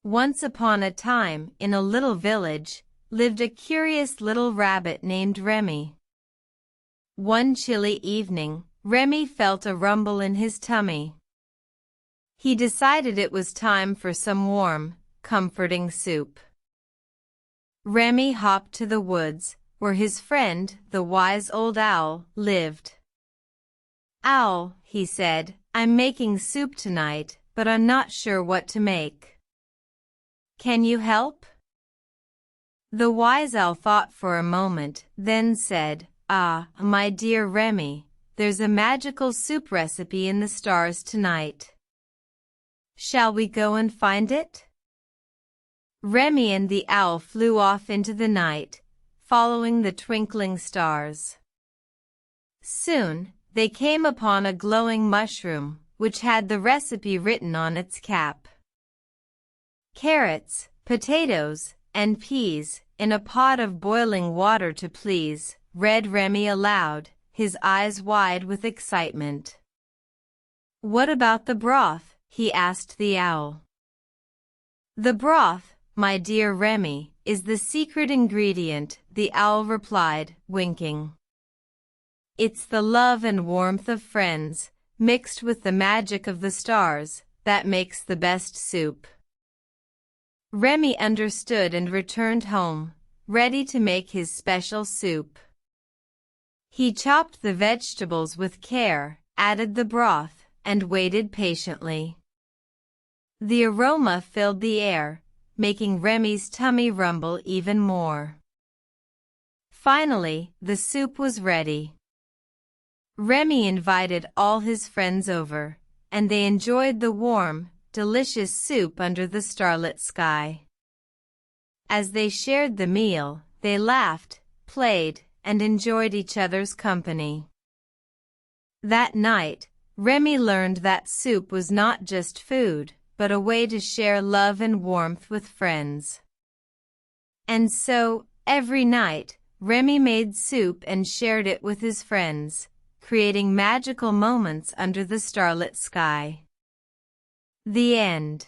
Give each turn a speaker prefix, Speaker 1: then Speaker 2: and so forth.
Speaker 1: Once upon a time, in a little village, lived a curious little rabbit named Remy. One chilly evening, Remy felt a rumble in his tummy. He decided it was time for some warm, comforting soup. Remy hopped to the woods, where his friend, the wise old owl, lived. "Owl," he said, "I'm making soup tonight, but I'm not sure what to make. Can you help?" The wise owl thought for a moment, then said, "Ah, my dear Remy, there's a magical soup recipe in the stars tonight. Shall we go and find it?" Remy and the owl flew off into the night, following the twinkling stars. Soon, they came upon a glowing mushroom, which had the recipe written on its cap. "Carrots, potatoes, and peas, in a pot of boiling water to please," read Remy aloud, his eyes wide with excitement. "What about the broth?" he asked the owl. "The broth, my dear Remy, is the secret ingredient," the owl replied, winking. "It's the love and warmth of friends, mixed with the magic of the stars, that makes the best soup." Remy understood and returned home, ready to make his special soup. He chopped the vegetables with care, added the broth, and waited patiently. The aroma filled the air, making Remy's tummy rumble even more. Finally, the soup was ready. Remy invited all his friends over, and they enjoyed the warm, delicious soup under the starlit sky. As they shared the meal, they laughed, played, and enjoyed each other's company. That night, Remy learned that soup was not just food, but a way to share love and warmth with friends. And so, every night, Remy made soup and shared it with his friends, creating magical moments under the starlit sky. The end.